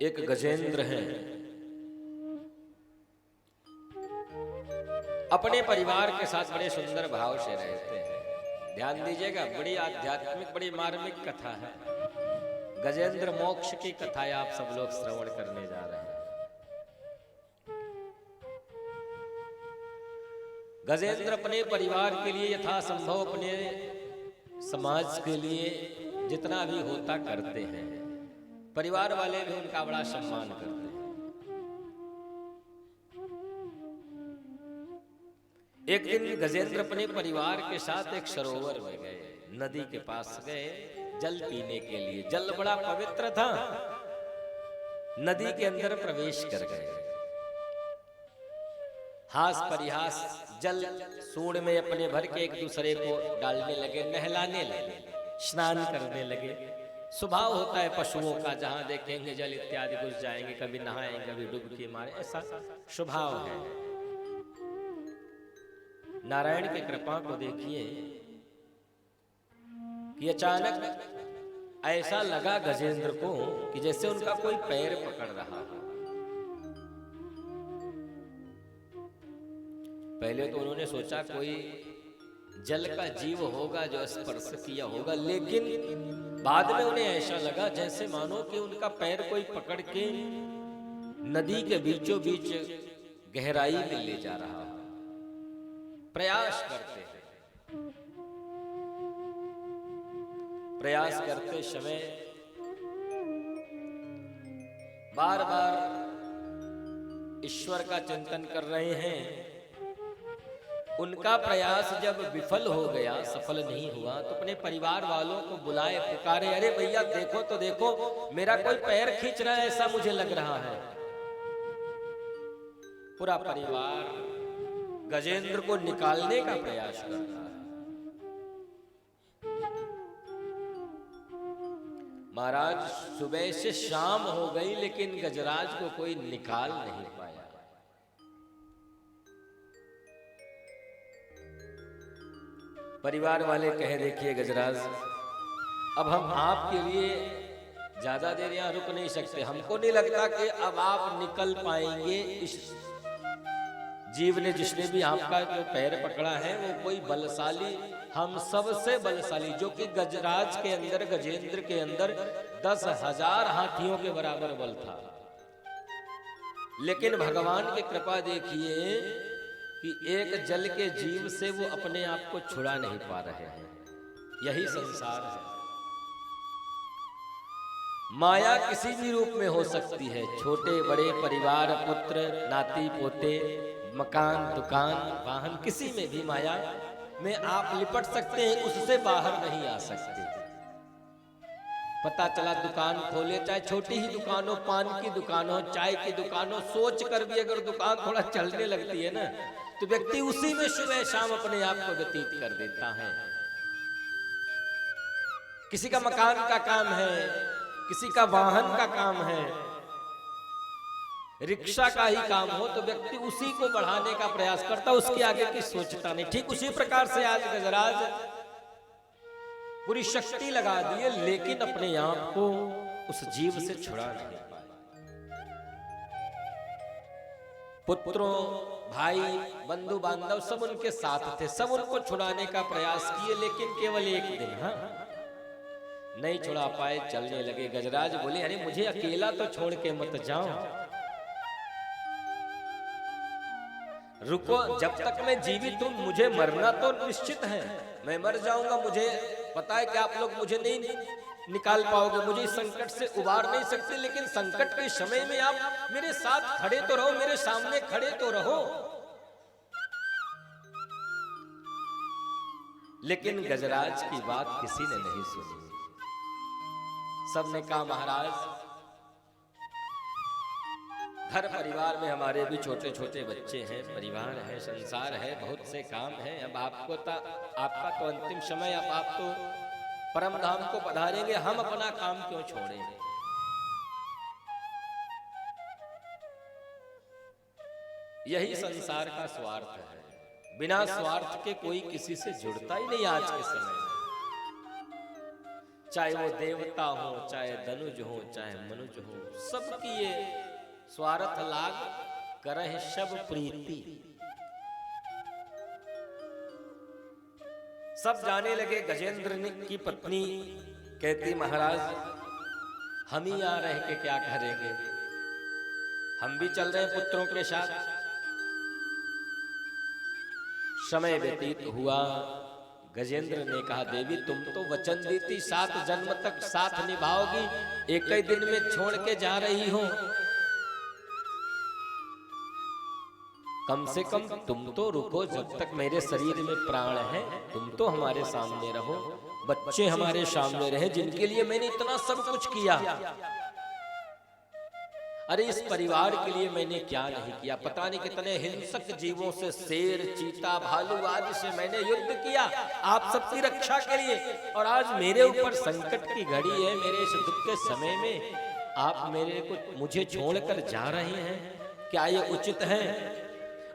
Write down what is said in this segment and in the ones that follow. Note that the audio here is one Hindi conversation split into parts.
एक गजेंद्र हैं, अपने परिवार के साथ बड़े सुंदर भाव से रहते हैं। ध्यान दीजिएगा, बड़ी आध्यात्मिक बड़ी मार्मिक कथा है। गजेंद्र मोक्ष की कथा आप सब लोग श्रवण करने जा रहे हैं। गजेंद्र अपने परिवार के लिए यथासंभव अपने समाज के लिए जितना भी होता करते हैं। परिवार वाले भी उनका बड़ा सम्मान करते हैं। एक दिन गजेंद्र अपने परिवार के साथ एक सरोवर में गए, नदी के पास गए जल पीने के लिए। जल बड़ा पवित्र था। नदी के अंदर प्रवेश कर गए। हास परिहास जल सूंड में अपने भर के एक दूसरे को डालने लगे, नहलाने लगे, स्नान करने लगे। स्वभाव होता है पशुओं का, जहां देखेंगे जल इत्यादि घुस जाएंगे, कभी नहाएंगे कभी डुबकी मारे, ऐसा स्वभाव है। नारायण की कृपा को देखिए कि अचानक ऐसा लगा गजेंद्र को कि जैसे उनका कोई पैर पकड़ रहा हो। पहले तो उन्होंने सोचा कोई जल का जीव होगा जो स्पर्श किया होगा, लेकिन बाद में उन्हें ऐसा लगा जैसे मानो कि उनका पैर कोई पकड़ के नदी के बीचों बीच गहराई में ले जा रहा हो। प्रयास करते हैं, प्रयास करते समय बार बार ईश्वर का चिंतन कर रहे हैं। उनका प्रयास जब विफल हो गया, सफल नहीं हुआ, तो अपने परिवार वालों को बुलाए, पुकारे, अरे भैया देखो तो देखो, मेरा कोई पैर खींच रहा है, ऐसा मुझे लग रहा है। पूरा परिवार गजेंद्र को निकालने का प्रयास करता है। महाराज सुबह से शाम हो गई, लेकिन गजराज को कोई निकाल नहीं पाया। परिवार वाले कहे, देखिए गजराज, अब हम आपके लिए ज्यादा देर यहां रुक नहीं सकते। हमको नहीं लगता कि अब आप निकल पाएंगे। इस जीव ने, जिसने भी आपका जो पैर पकड़ा है, वो कोई बलशाली, हम सबसे बलशाली, जो कि गजराज के अंदर, गजेंद्र के अंदर 10,000 हाथियों के बराबर बल था। लेकिन भगवान की कृपा देखिए कि एक जल के जीव से वो अपने आप को छुड़ा नहीं पा रहे हैं। यही संसार है। माया किसी भी रूप में हो सकती है। छोटे बड़े परिवार, पुत्र, नाती पोते, मकान, दुकान, वाहन, किसी में भी माया में आप लिपट सकते हैं, उससे बाहर नहीं आ सकते। पता चला दुकान खोले, चाहे छोटी ही दुकान हो, पान की दुकान हो, चाय की दुकान हो, सोच कर भी अगर दुकान थोड़ा चलने लगती है ना, तो व्यक्ति उसी में सुबह शाम अपने आप को व्यतीत कर देता है। किसी का मकान का काम है, किसी का वाहन का काम है, रिक्शा का ही काम हो, तो व्यक्ति उसी को बढ़ाने का प्रयास करता, उसके आगे की सोचता नहीं। ठीक उसी प्रकार से आज गजराज पूरी शक्ति लगा दिए, लेकिन अपने आप को उस जीव से छुड़ा नहीं पाए। पुत्रों, भाई, बंधु बांधव सब उनके साथ थे, सब उनको छुड़ाने का प्रयास किए, लेकिन केवल एक दिन नहीं छुड़ा पाए। चलने लगे। गजराज बोले, अरे मुझे अकेला तो छोड़ के मत जाओ, रुको, जब तक मैं जीवित हूं, मुझे मरना तो निश्चित है। मैं मर जाऊंगा, मुझे पता है कि आप लोग मुझे नहीं निकाल पाओगे, मुझे इस संकट से उबार नहीं सकते, लेकिन संकट के समय में आप मेरे साथ खड़े तो रहो, मेरे सामने खड़े तो रहो। लेकिन गजराज की बात किसी ने नहीं सुनी। सबने कहा, महाराज, घर परिवार में हमारे भी छोटे छोटे बच्चे हैं, परिवार है, संसार है, बहुत से काम हैं। अब आपका तो अंतिम समय, अब आप तो परम धाम को पधारेंगे, हम अपना काम क्यों छोड़ेंगे? यही संसार का स्वार्थ है। बिना स्वार्थ के कोई किसी से जुड़ता ही नहीं आज के समय में। चाहे वो देवता हो, चाहे धनुज हो, चाहे मनुज हो, सबकी ये स्वार्थ लाग करह सब प्रीति। सब जाने लगे। गजेंद्र की पत्नी कहती, महाराज हम ही आ रहे के क्या करेंगे, हम भी चल रहे हैं पुत्रों के साथ। समय व्यतीत हुआ। गजेंद्र ने कहा, देवी तुम तो वचन दी थी 7 जन्म तक साथ निभाओगी, एक ही दिन में छोड़ के जा रही हो। कम से कम तुम तो रुको, जब तक मेरे शरीर में प्राण है तुम तो हमारे सामने रहो, बच्चे हमारे सामने रहे जिनके लिए मैंने इतना सब कुछ किया। अरे इस परिवार के लिए मैंने क्या नहीं किया, पता नहीं कितने हिंसक जीवों से, शेर, चीता, भालू आदि से मैंने युद्ध किया आप सबकी रक्षा के लिए, और आज मेरे ऊपर संकट की घड़ी है, मेरे इस दुख के समय में आप मुझे छोड़कर जा रहे हैं, क्या ये उचित है?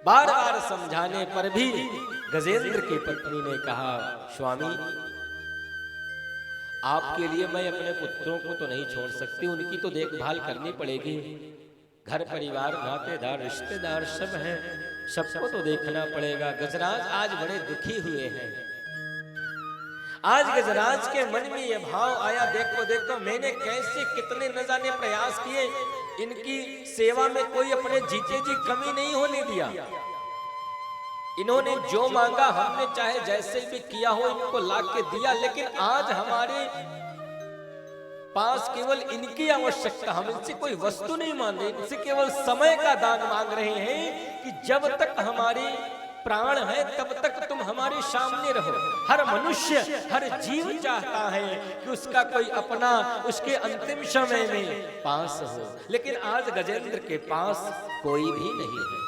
बार बार समझाने पर भी गजेंद्र की पत्नी ने कहा, स्वामी आपके लिए मैं अपने पुत्रों को तो नहीं छोड़ सकती, उनकी तो देखभाल करनी पड़ेगी। घर परिवार, नातेदार, रिश्तेदार सब हैं, सबको तो देखना पड़ेगा। गजराज आज बड़े दुखी हुए हैं। आज गजराज के मन में यह भाव आया, देखो देखो मैंने कैसे कितने न जाने प्रयास किए, इनकी सेवा में कोई अपने जीते जी कमी नहीं होने दिया। इन्होंने जो मांगा हमने चाहे जैसे भी किया हो इनको ला के दिया, लेकिन आज हमारे पास केवल इनकी आवश्यकता, हम इनसे कोई वस्तु नहीं मांग रहे, इनसे केवल समय का दान मांग रहे हैं कि जब तक हमारे प्राण है तब तक तुम हमारे सामने रहो। हर मनुष्य, हर जीव चाहता है कि उसका कोई अपना उसके अंतिम समय में पास हो, लेकिन आज गजेंद्र के पास कोई भी नहीं है।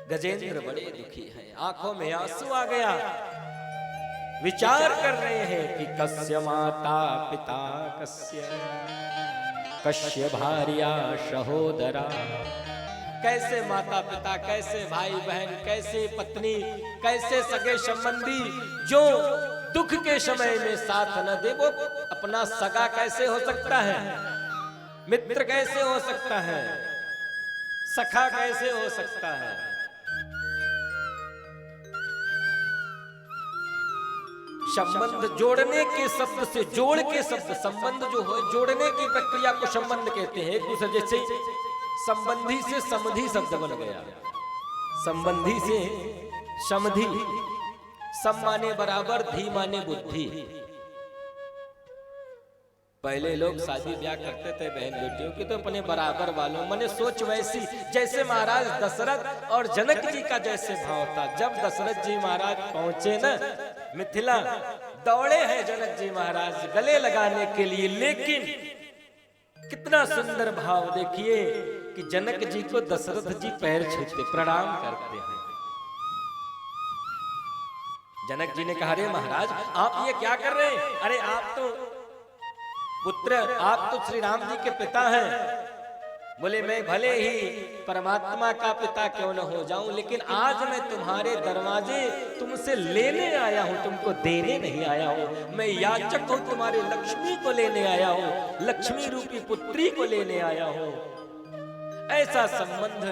गजेंद्र बड़े दुखी हैं, आंखों में आंसू आ गया। विचार कर रहे हैं कि कस्य माता पिता कस्य भार्या सहोदरा, कैसे माता पिता, कैसे भाई बहन, कैसे पत्नी, कैसे सगे संबंधी जो दुख के समय में साथ न दे, वो अपना सगा कैसे हो सकता है, मित्र कैसे हो सकता है, सखा कैसे हो सकता है। संबंध जोड़ने के शब्द से, जोड़ के शब्द, संबंध जो है जोड़ने की प्रक्रिया को संबंध कहते हैं। एक दूसरे जैसे संबंधी से समधि शब्द बन गया, संबंधी से समधि, सम माने बराबर, धी माने बुद्धि। पहले लोग शादी ब्याह करते थे बहन बेटियों की तो अपने बराबर वालों, माने सोच वैसी, जैसे महाराज दशरथ और जनक जी का जैसे भाव था। जब दशरथ जी महाराज पहुंचे ना मिथिला, दौड़े हैं जनक जी महाराज गले लगाने के लिए, लेकिन कितना सुंदर भाव देखिए कि जनक जी को दशरथ जी पैर छूते, प्रणाम करते हैं। जनक जी ने कहा, अरे महाराज आप ये क्या कर रहे हैं? अरे आप तो पुत्र, आप तो श्री राम जी के पिता हैं। बोले मैं भले ही परमात्मा का पिता क्यों न हो जाऊं, लेकिन आज मैं तुम्हारे दरवाजे तुमसे लेने आया हूं, तुमको देने नहीं आया हूं। मैं याचक हूं, तुम्हारे लक्ष्मी को लेने आया हूं, लक्ष्मी रूपी पुत्री को लेने आया हूं। ऐसा संबंध।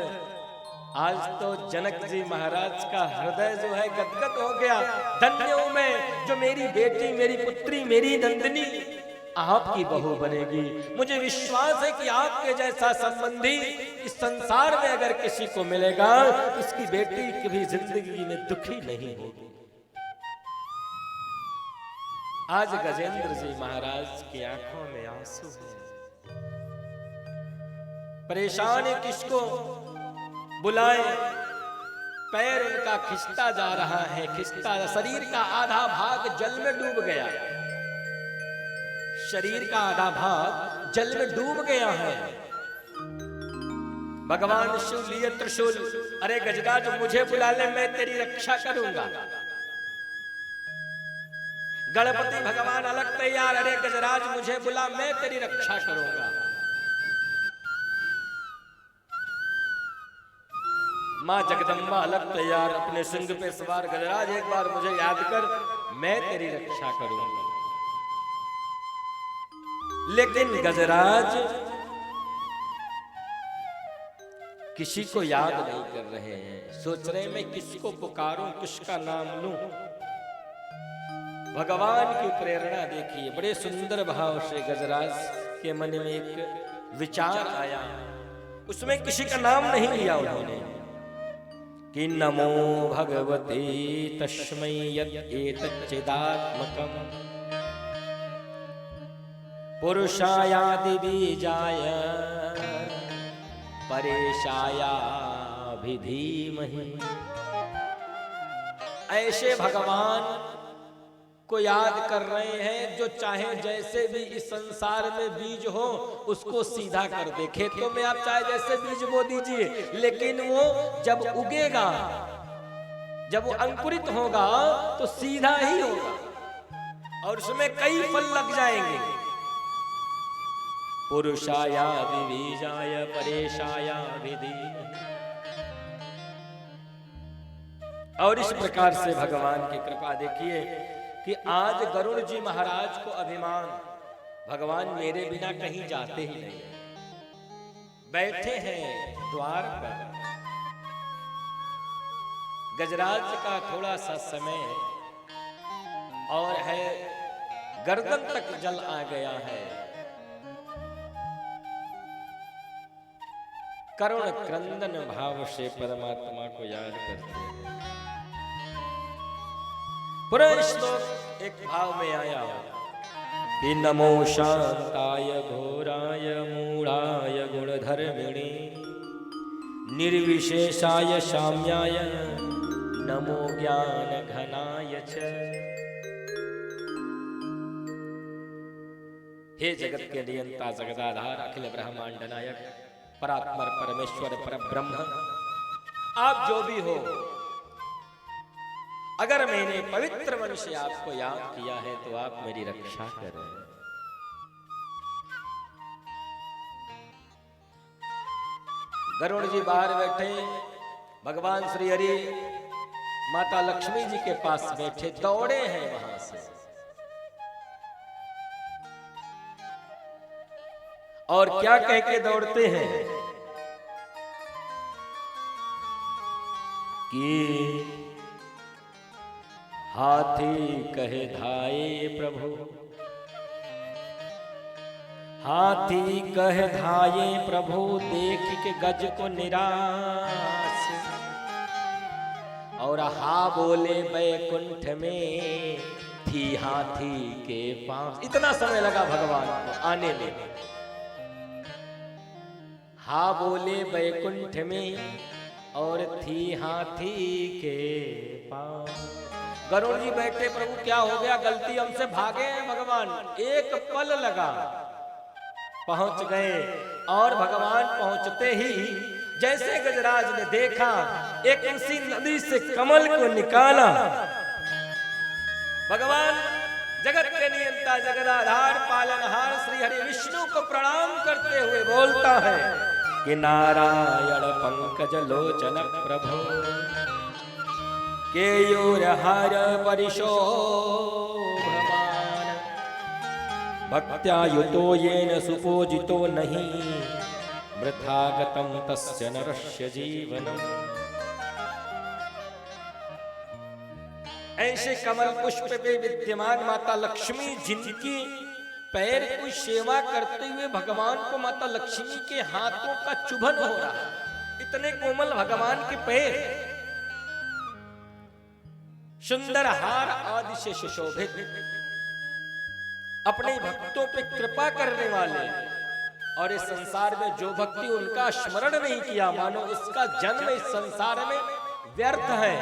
आज तो जनक जी महाराज का हृदय जो है गदगद हो गया। धन्य हूं मैं जो मेरी बेटी, मेरी पुत्री, मेरी नंदिनी आपकी बहू बनेगी। मुझे विश्वास है कि आपके जैसा संबंधी इस संसार में अगर किसी को मिलेगा, उसकी बेटी कभी जिंदगी में दुखी नहीं होगी। आज गजेंद्र जी महाराज की आंखों में आंसू है, परेशान है, किसको बुलाए। पैर उनका खिंचता जा रहा है, खिंचता, शरीर का आधा भाग जल में डूब गया, शरीर का आधा भाग जल में डूब गया है। भगवान शिव लिए त्रिशूल, अरे गजराज मुझे बुला ले, मैं तेरी रक्षा करूंगा। गणपति भगवान अलग तैयार, अरे गजराज मुझे बुला, मैं तेरी रक्षा करूंगा। मां जगदम्बा अलग तैयार, अपने सिंह पे सवार, गजराज एक बार मुझे याद कर, मैं तेरी रक्षा करूंगा। लेकिन गजराज किसी को याद नहीं कर रहे हैं, सोच रहे मैं किसको पुकारूं, किसका नाम लूं। भगवान की प्रेरणा देखिए, बड़े सुंदर भाव से गजराज के मन में एक विचार आया, उसमें किसी का नाम नहीं लिया उन्होंने कि नमो भगवते तस्मै यत् एतच्चिदात्मकम् पुरुषायादि बीजाय परेशाया भी धीमहि। ऐसे भगवान को याद कर रहे हैं जो चाहे जैसे भी इस संसार में बीज हो उसको सीधा कर दे। खेतों में आप चाहे जैसे बीज बो दीजिए, लेकिन वो जब उगेगा, जब वो अंकुरित होगा तो सीधा ही होगा और उसमें कई फल लग जाएंगे। पुरुषाया बीजाय परेशाया विधि। और इस प्रकार से भगवान की कृपा देखिए कि आज गरुड़ जी महाराज को अभिमान, भगवान मेरे बिना कहीं जाते ही नहीं, बैठे हैं द्वार पर। गजराज का थोड़ा सा समय और है, गर्दन तक जल आ गया है। करुण क्रंदन भाव से परमात्मा को याद करते हैं। पूरा श्लोक एक भाव में आया कि नमो शांताय घोराय मूढ़ाय गुणधर्मिणे निर्विशेषाय शाम्याय नमो ज्ञान घनाय च। हे जगत के नियंता जगदाधार अखिल ब्रह्मांड नायक परात्पर परमेश्वर परब्रह्म, आप जो भी हो, अगर मैंने पवित्र मन से आपको याद किया है तो आप मेरी रक्षा करें। गरुड़ जी बाहर बैठे, भगवान श्री हरि माता लक्ष्मी जी के पास बैठे, दौड़े हैं वहां से और क्या कह के दौड़ते हैं कि हाथी कहे धाये प्रभु, हाथी कहे धाये प्रभु देख के गज को निराश, और हा बोले बैकुंठ में थी हाथी के पास। इतना समय लगा भगवान को आने में। हा बोले बैकुंठ में और थी हाथी के पास। गरुड़ जी बैठे, प्रभु क्या हो गया, गलती हमसे भागे हैं भगवान। एक पल लगा, पहुंच गए। और भगवान पहुंचते ही जैसे गजराज ने देखा, एक उसी नदी से कमल को निकाला। भगवान जगत के नियंता जगदाधार पालनहार श्री हरि विष्णु को प्रणाम करते हुए बोलता है कि नारायण पंकज लोचन प्रभु केयूरहार परिशोभमान भक्त्यायुतो येन सुपूजितो नहीं वृथागतं तस्य नरस्य जीवनम्। ऐसे कमल पुष्प पे विद्यमान माता लक्ष्मी, जिनकी पैर की सेवा करते हुए भगवान को माता लक्ष्मी के हाथों का चुभन हो रहा है। इतने कोमल भगवान के पैर, सुंदर हार आदि से सुशोभित, अपने भक्तों पे कृपा करने वाले। और इस संसार में जो भक्ति उनका स्मरण नहीं किया, मानो उसका जन्म इस संसार में व्यर्थ है।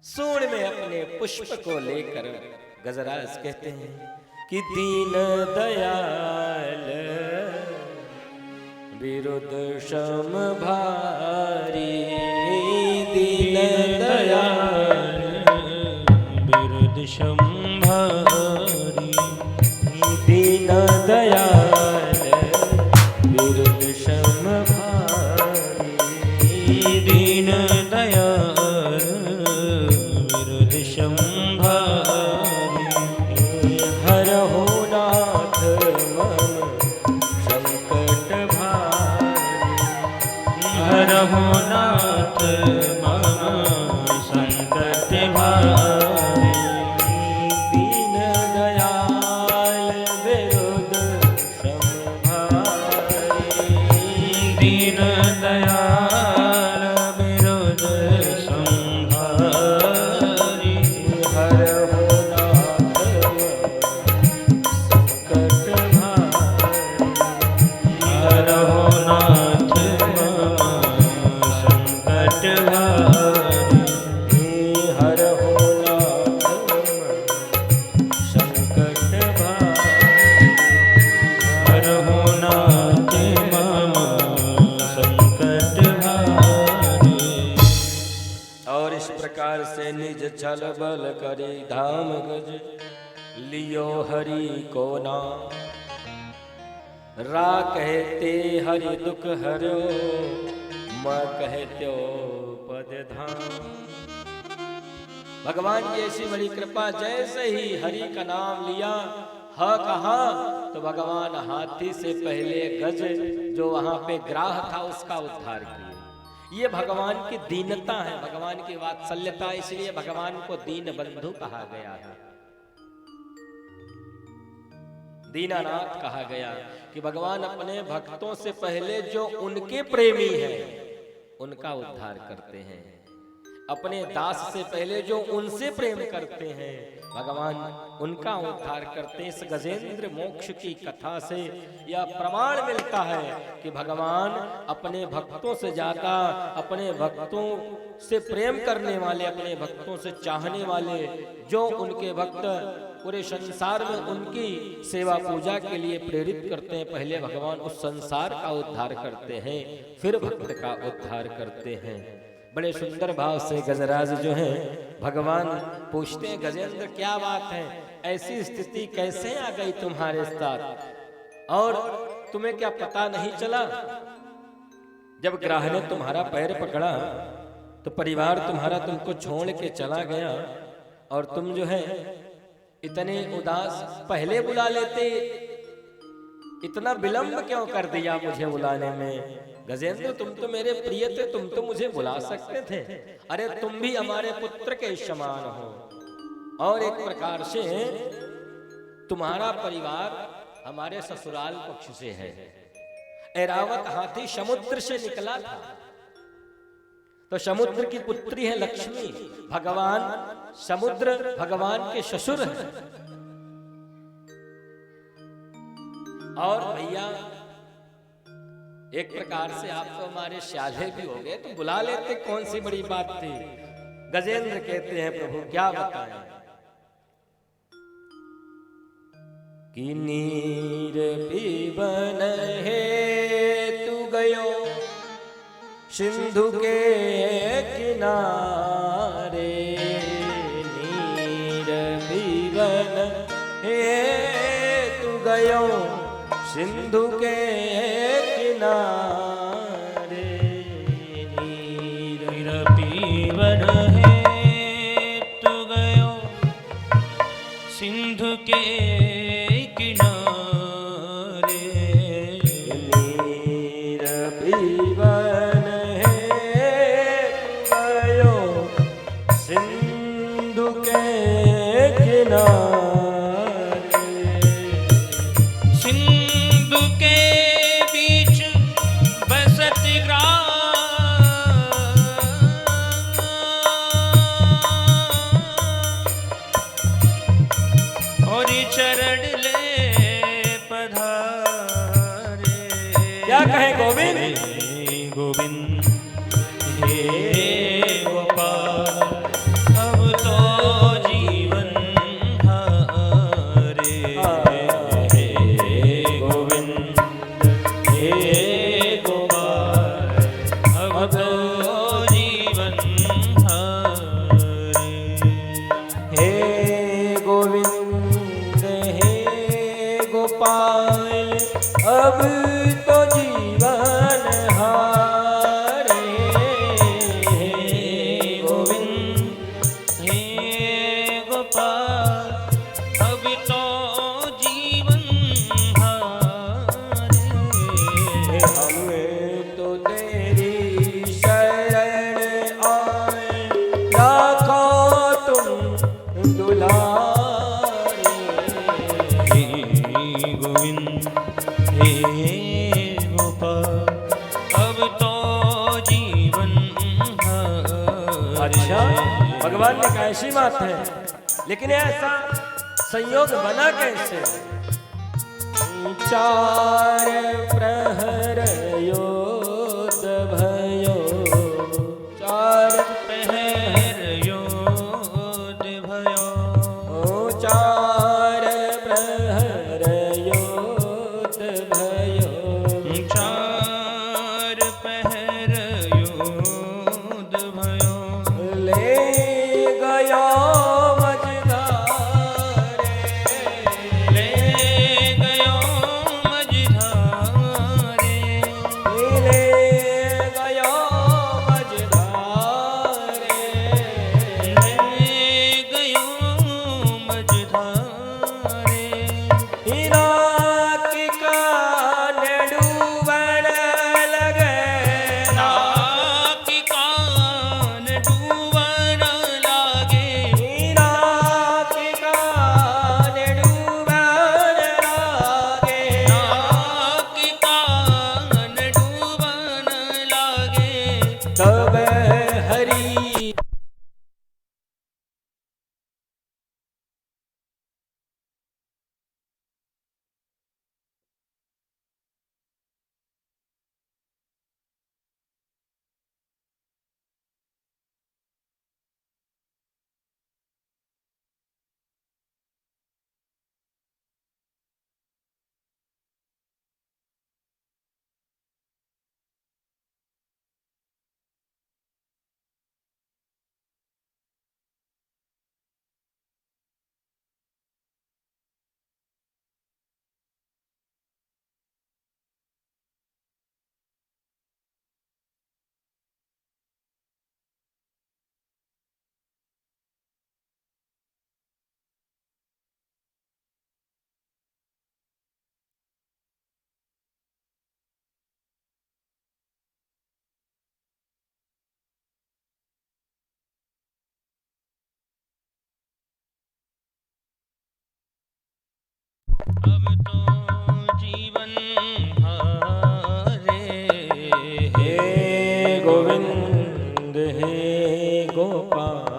सूंड में अपने पुष्प को लेकर गजराज कहते हैं कि दीन दयाल विरुद्ध सम भारी, दीन दयाल विरुद्ध सम भारी, दीन दयाल विरुद्ध सम भारी, दीन दयाल विरुद्ध सम करे धाम गज, लियो हरि को नाम। रा कहते हरि दुख हरो, म कहत्यो पद धाम। भगवान की ऐसी बड़ी कृपा, जैसे ही हरि का नाम लिया, ह कहा तो भगवान हाथी से पहले गज जो वहां पे ग्राह था उसका उद्धार किया। ये भगवान की दीनता है, भगवान की वात्सल्यता, इसलिए भगवान को दीन बंधु कहा गया है, दीनानाथ कहा गया कि भगवान अपने भक्तों से पहले जो उनके प्रेमी हैं उनका उद्धार करते हैं, अपने दास से पहले जो उनसे प्रेम करते हैं भगवान उनका उद्धार करते हैं। इस गजेंद्र मोक्ष की कथा से यह प्रमाण मिलता है कि भगवान अपने भक्तों से ज्यादा, अपने भक्तों से प्रेम करने वाले, अपने भक्तों से चाहने वाले, जो उनके भक्त पूरे संसार में उनकी सेवा पूजा के लिए प्रेरित करते हैं, पहले भगवान उस संसार का उद्धार करते हैं, फिर भक्त का उद्धार करते हैं। बड़े सुंदर भाव से गजराज जो है भगवान पूछते हैं, गजेंद्र क्या बात है, ऐसी स्थिति कैसे आ गई तुम्हारे साथ, और तुम्हें क्या पता नहीं चला? जब ग्राह ने तुम्हारा पैर पकड़ा तो परिवार तुम्हारा तुमको छोड़ के चला गया, और तुम जो है इतने उदास, पहले बुला लेते, इतना विलंब क्यों कर दिया मुझे बुलाने में? गजेंद्र तुम तो मेरे प्रिय थे, तुम तो मुझे बुला सकते थे, अरे तुम भी हमारे पुत्र के समान हो, और एक प्रकार से तुम्हारा परिवार हमारे ससुराल पक्ष से है। ऐरावत हाथी समुद्र से निकला था, तो समुद्र की पुत्री है लक्ष्मी, भगवान समुद्र भगवान के ससुर हैं। और भैया एक प्रकार से आप तो हमारे श्याले भी हो गए, तो बुला लेते, कौन सी बड़ी बात थी? गजेंद्र कहते हैं प्रभु क्या बताएं कि नीर पीवन है तू गयो सिंधु के किनारे, नीर पीवन है तू गयो सिंधु के किनारे, नीर पीवन है तू गयो सिंधु के किनारे, नीर पीवन है तू गयो सिंधु के किनारे, सिंधु के बीच बसत ग्राम, और चरण ले पधारे। क्या कहे गोविंद? हे गोविंद हे गोपाल, अब तो जीवन हारे। हे गोविंद हे गोपाल, अब तो जीवन हारे। हे गोविंद हे गोपाल, अब तो जीवन हारे। हे गोविंद हे गोपाल, अब तो जीवन हारे। हम तो तेरी शरण आए, राखो तुम दुलारे। हे गोविंद हे गोपाल, अब तो जीवन हारे। अच्छा, भगवान ने कहा ऐसी बात है, लेकिन ऐसा संयोग बना कैसे? चार प्रहर योद भयो, चार पहर योद भयो, ओ चार प्रहर योद भयो, चार पहर योद भयो, ले गया मज अब तो जीवन हारे। हे गोविंद हे गोपाल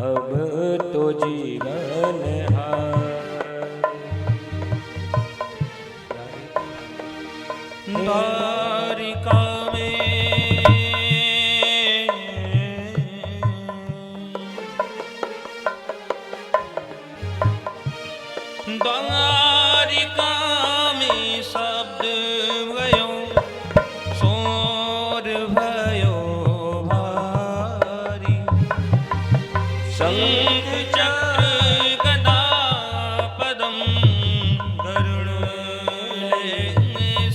अब तो जीवन द्वारिका में द्वारिका में शब्द भयो शोर भयो भारी। शंख चक्र गदा पदम गरुड़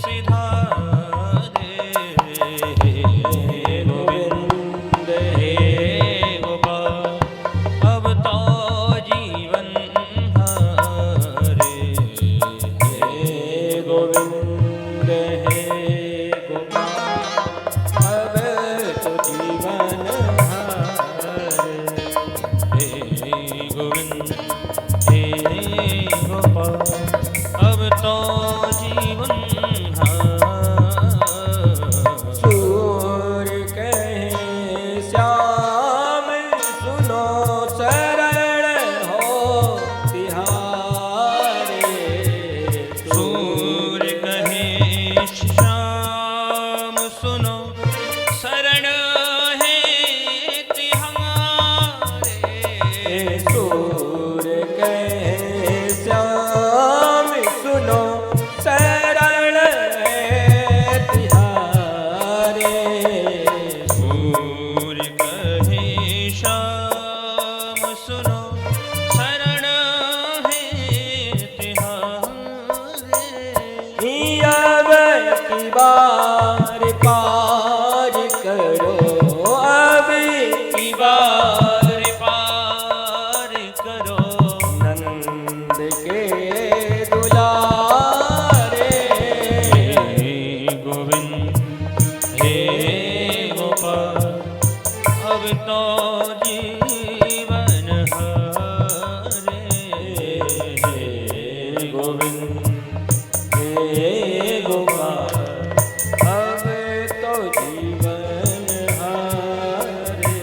सिधारे। गोविंद हे गोपाल अब तो जीवन हारे। हे गोविंद हे गोपाल अब तो जीवन हे गोविंद हे गोपाल अब तो जीवन हारे। सूर्य कहे श्याम सुनो शरण हो तिहारे। सूर्य कहे श्याम सुनो शरण है तिहारे। सूर्य कहे श्याम सुनो शरण है तिहारे। सूर्य कहे श्याम सुनो शरण है तिहारे। अब की बार पार करो अब की बार पार करो नंद के दुलारे। हे गोविंद हे गोपाल अब तो जीवन हारे। हे गोविंद हे गोपाल अब तो जीवन हारे।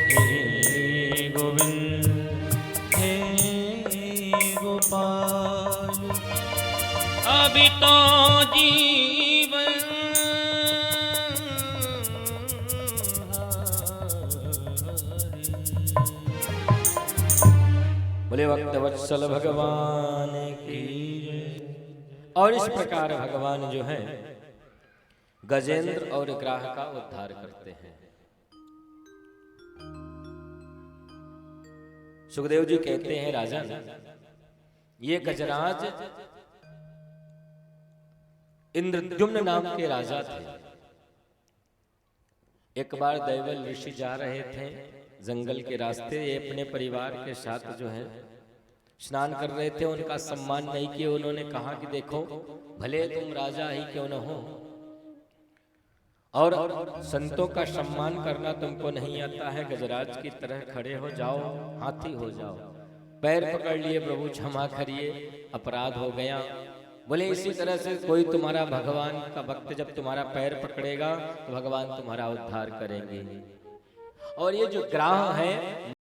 हे गोविंद हे गोपाल अभी तो जीवन हारे। बोले भक्त वत्सल भगवान की जय। और इस प्रकार भगवान जो है गजेंद्र और ग्राह का उद्धार करते हैं। सुखदेव जी कहते हैं राजन ये गजराज इंद्रद्युम्न नाम के राजा थे। एक बार दैवल ऋषि जा रहे थे जंगल के रास्ते, ये अपने परिवार के साथ जो है स्नान कर रहे थे। उनका सम्मान नहीं किया। उन्होंने कहा कि देखो भले तुम राजा ही क्यों न हो और संतों का सम्मान करना तुमको नहीं आता है, गजराज की तरह खड़े हो जाओ, हाथी हो जाओ। पैर पकड़ लिए, प्रभु क्षमा करिए, अपराध हो गया। बोले इसी तरह से कोई तुम्हारा भगवान का भक्त जब तुम्हारा पैर पकड़ेगा तो भगवान तुम्हारा उद्धार करेंगे। और ये जो ग्राह है